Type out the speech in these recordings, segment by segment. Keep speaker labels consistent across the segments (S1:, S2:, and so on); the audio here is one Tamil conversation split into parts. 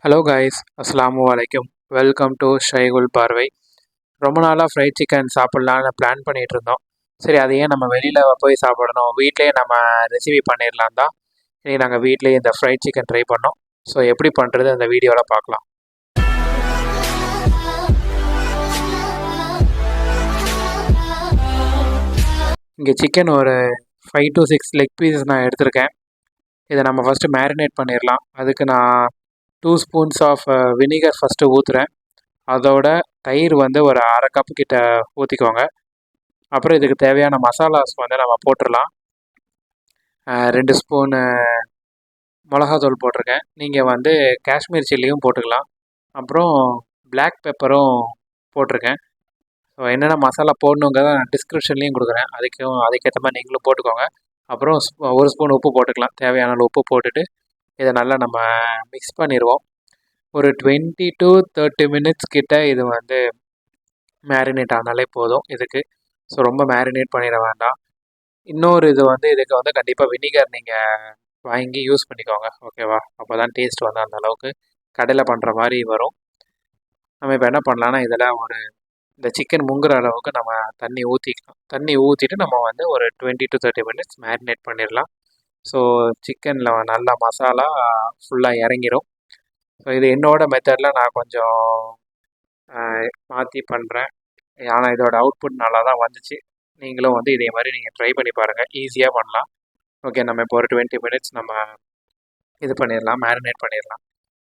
S1: ஹலோ கைஸ், அஸ்ஸலாமு அலைக்கும். வெல்கம் டு ஷைகுல் பார்வை. ரொம்ப நாளாக ஃப்ரைட் சிக்கன் சாப்பிட்லான்னு பிளான் பண்ணிகிட்டு இருந்தோம். சரி, அதை ஏன் நம்ம வெளியில் போய் சாப்பிடணும், வீட்லேயே நம்ம ரெசிபி பண்ணிடலாம் தான் இன்றைக்கி நாங்கள் வீட்லேயே இந்த ஃப்ரைட் சிக்கன் ட்ரை பண்ணோம். ஸோ எப்படி பண்ணுறது அந்த வீடியோவில் பார்க்கலாம். இங்கே சிக்கன் ஒரு 5 to 6 லெக் பீசஸ் நான் எடுத்திருக்கேன். இதை நம்ம ஃபஸ்ட்டு மேரினேட் பண்ணிடலாம். அதுக்கு நான் 2 ஸ்பூன்ஸ் ஆஃப் வினிகர் ஃபஸ்ட்டு ஊற்றுறேன். அதோட தயிர் ஒரு அரை கப்பு கிட்ட ஊற்றிக்கோங்க. அப்புறம் இதுக்கு தேவையான மசாலாஸ் நம்ம போட்டுடலாம். 2 ஸ்பூனு மிளகாத்தூள் போட்டிருக்கேன். நீங்கள் காஷ்மீர் சில்லியும் போட்டுக்கலாம். அப்புறம் பிளாக் பெப்பரும் போட்டிருக்கேன். ஸோ என்னென்ன மசாலா போடணுங்கிறத நான் டிஸ்கிரிப்ஷன்லேயும் கொடுக்குறேன். அதுக்கேற்ற மாதிரி நீங்களும் போட்டுக்கோங்க. அப்புறம் 1 ஸ்பூன் உப்பு போட்டுக்கலாம். தேவையான அளவு உப்பு போட்டுட்டு இதை நல்லா நம்ம மிக்ஸ் பண்ணிடுவோம். ஒரு 20 to 30 மினிட்ஸ் கிட்ட இது மேரினேட் ஆனாலே போதும் இதுக்கு. ஸோ ரொம்ப மேரினேட் பண்ணிட வேண்டாம். இன்னொரு இது இதுக்கு கண்டிப்பாக வினிகர் நீங்கள் வாங்கி யூஸ் பண்ணிக்கோங்க, ஓகேவா? அப்போ தான் டேஸ்ட் அந்த அளவுக்கு கடையில் பண்ணுற மாதிரி வரும். நம்ம இப்போ என்ன பண்ணலான்னா, இதில் இந்த சிக்கன் முங்குற அளவுக்கு நம்ம தண்ணி ஊற்றிக்கலாம். தண்ணி ஊற்றிட்டு நம்ம ஒரு 20 to 30 மினிட்ஸ் மேரினேட் பண்ணிடலாம். ஸோ சிக்கனில் நல்லா மசாலா ஃபுல்லாக இறங்கிடும். ஸோ இது என்னோட மெத்தடில் நான் கொஞ்சம் மாற்றி பண்ணுறேன். ஆனால் இதோட அவுட்புட் நல்லா தான் வந்துச்சு. நீங்களும் இதே மாதிரி நீங்கள் ட்ரை பண்ணி பாருங்கள், ஈஸியாக பண்ணலாம். ஓகே, நம்ம இப்போ ஒரு 20 மினிட்ஸ் நம்ம இது பண்ணிடலாம், மேரினேட் பண்ணிடலாம்.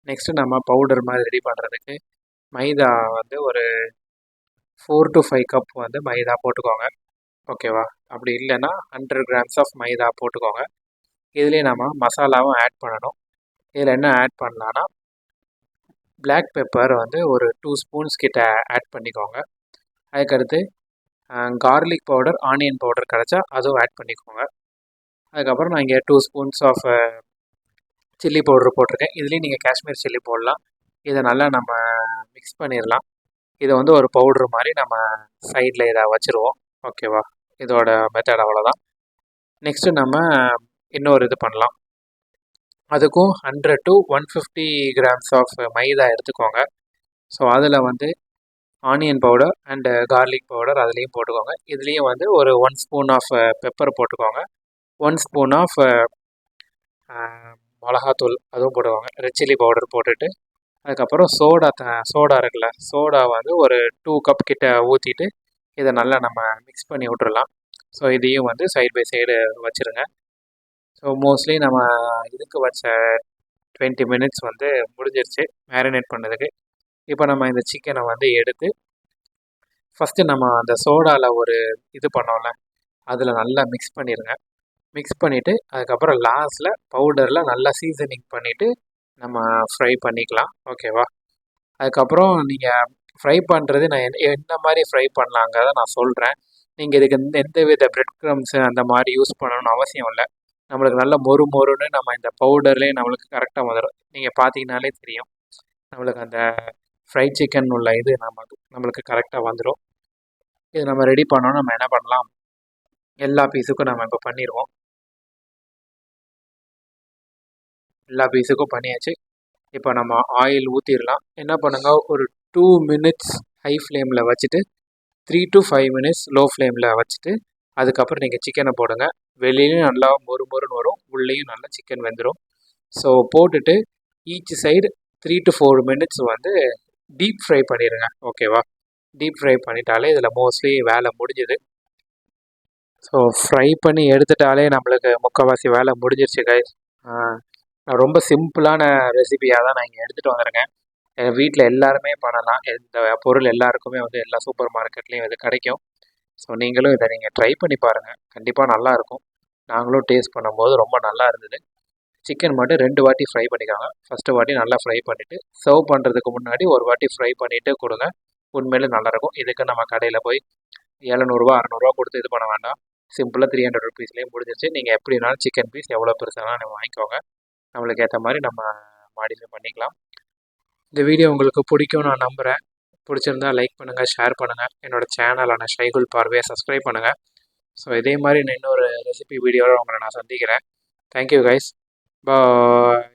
S1: நெக்ஸ்ட்டு நம்ம பவுடர் மாதிரி ரெடி பண்ணுறதுக்கு மைதா ஒரு 4 to 5 கப் மைதா போட்டுக்கோங்க, ஓகேவா? அப்படி இல்லைன்னா 100 கிராம்ஸ் ஆஃப் மைதா போட்டுக்கோங்க. இதுலேயே நம்ம மசாலாவும் ஆட் பண்ணணும். இதில் என்ன ஆட் பண்ணலான்னா, பிளாக் பெப்பர் ஒரு 2 ஸ்பூன்ஸ் கிட்ட ஆட் பண்ணிக்கோங்க. அதுக்கடுத்து கார்லிக் பவுடர், ஆனியன் பவுடர் கிடச்சா அதுவும் ஆட் பண்ணிக்கோங்க. அதுக்கப்புறம் நான் இங்கே 2 ஸ்பூன்ஸ் ஆஃப் சில்லி பவுடர் போட்டிருக்கேன். இதுலேயும் நீங்கள் காஷ்மீர் சில்லி போடலாம். இதை நல்லா நம்ம மிக்ஸ் பண்ணிடலாம். இதை ஒரு பவுட்ரு மாதிரி நம்ம சைடில் இதை வச்சுருவோம், ஓகேவா? இதோட மெத்தட் அவ்வளோதான். நெக்ஸ்ட்டு நம்ம இன்னொரு இது பண்ணலாம். அதுக்கும் 100 to 150 கிராம்ஸ் ஆஃப் மைதா எடுத்துக்கோங்க. ஸோ அதில் onion powder and garlic powder அதுலேயும் போட்டுக்கோங்க. இதுலேயும் ஒரு 1 ஸ்பூன் ஆஃப் பெப்பர் போட்டுக்கோங்க. 1 ஸ்பூன் ஆஃப் மிளகாத்தூள் அதுவும் போட்டுக்கோங்க. ரெட் சில்லி பவுடர் போட்டுட்டு அதுக்கப்புறம் சோடா இருக்குல்ல, சோடா ஒரு 2 கப் கிட்ட ஊற்றிட்டு இதை நல்லா நம்ம மிக்ஸ் பண்ணி விட்டுறலாம். ஸோ இதையும் சைடு பை சைடு வச்சுருங்க. ஸோ மோஸ்ட்லி நம்ம இதுக்கு வச்ச 20 மினிட்ஸ் முடிஞ்சிருச்சு மேரினேட் பண்ணதுக்கு. இப்போ நம்ம இந்த சிக்கனை எடுத்து ஃபஸ்ட்டு நம்ம அந்த சோடாவில் ஒரு இது பண்ணோம்ல, அதில் நல்லா மிக்ஸ் பண்ணிடுங்க. மிக்ஸ் பண்ணிவிட்டு அதுக்கப்புறம் லாஸ்ட்டில் பவுடரில் நல்லா சீசனிங் பண்ணிவிட்டு நம்ம ஃப்ரை பண்ணிக்கலாம், ஓகேவா? அதுக்கப்புறம் நீங்கள் ஃப்ரை பண்ணுறது நான் எந்த மாதிரி ஃப்ரை பண்ணலாங்கிறத நான் சொல்கிறேன். நீங்கள் இதுக்கு எந்த வித பிரெட் க்ரம்ஸு அந்த மாதிரி யூஸ் பண்ணணும்னு அவசியம் இல்லை. நம்மளுக்கு நல்ல மொறுன்னு நம்ம இந்த பவுடர்லேயே நம்மளுக்கு கரெக்டாக வந்துடும். நீங்கள் பார்த்தீங்கனாலே தெரியும், நம்மளுக்கு அந்த ஃப்ரைட் சிக்கன் உள்ள இது நம்மளுக்கு கரெக்டாக வந்துடும். இது நம்ம ரெடி பண்ணோன்னா நம்ம என்ன பண்ணலாம், எல்லா பீஸுக்கும் நம்ம இப்போ பண்ணிடுவோம். எல்லா பீஸுக்கும் பண்ணியாச்சு. இப்போ நம்ம ஆயில் ஊற்றிடலாம். என்ன பண்ணுங்கள், ஒரு 2 மினிட்ஸ் ஹை ஃப்ளேமில் வச்சுட்டு 3 to 5 மினிட்ஸ் லோ ஃப்ளேமில் வச்சுட்டு அதுக்கப்புறம் நீங்கள் சிக்கனை போடுங்க. வெளியிலையும் நல்லா மொறுன்னு வரும், உள்ளேயும் நல்லா சிக்கன் வெந்துடும். ஸோ போட்டுட்டு each side 3 to 4 minutes deep fry பண்ணிடுங்க, ஓகேவா? டீப் ஃப்ரை பண்ணிட்டாலே இதில் மோஸ்ட்லி வேலை முடிஞ்சுது. ஸோ ஃப்ரை பண்ணி எடுத்துட்டாலே நம்மளுக்கு முக்கால்வாசி வேலை முடிஞ்சிருச்சு கைஸ். ரொம்ப சிம்பிளான ரெசிபியாக தான் நான் இங்கே எடுத்துகிட்டு வந்திருக்கேன். எங்கள் வீட்டில் எல்லாருமே பண்ணலாம். இந்த பொருள் எல்லாருக்குமே எல்லா சூப்பர் மார்க்கெட்லேயும் இது கிடைக்கும். ஸோ நீங்களும் இதை நீங்கள் ட்ரை பண்ணி பாருங்கள், கண்டிப்பாக நல்லாயிருக்கும். நாங்களும் டேஸ்ட் பண்ணும்போது ரொம்ப நல்லா இருந்தது. சிக்கன் மட்டும் 2 வாட்டி ஃப்ரை பண்ணிக்காங்க. ஃபஸ்ட்டு வாட்டி நல்லா ஃப்ரை பண்ணிவிட்டு சர்வ் பண்ணுறதுக்கு முன்னாடி ஒரு வாட்டி ஃப்ரை பண்ணிவிட்டு கொடுங்க. உண்மையிலே நல்லாயிருக்கும். இதுக்கு நம்ம கடையில் போய் 700 600 கொடுத்து இது பண்ண வேண்டாம். சிம்பிளாக 300 ருபீஸ்லேயே முடிஞ்சிச்சு. நீங்கள் எப்படி வேணாலும் சிக்கன் பீஸ் எவ்வளோ பெருசாக நீங்கள் வாங்கிக்கோங்க. நம்மளுக்கு ஏற்ற மாதிரி நம்ம மாடிஃபை பண்ணிக்கலாம். இந்த வீடியோ உங்களுக்கு பிடிக்கும் நான் நம்புகிறேன். பிடிச்சிருந்தா லைக் பண்ணுங்கள், ஷேர் பண்ணுங்கள். என்னோடய சேனலான ஷைகுல் பார்வையை சப்ஸ்கிரைப் பண்ணுங்கள். ஸோ இதே மாதிரி நான் இன்னொரு ரெசிபி வீடியோவில் உங்களை நான் சந்திக்கிறேன். தேங்க்யூ கைஸ், பாய்.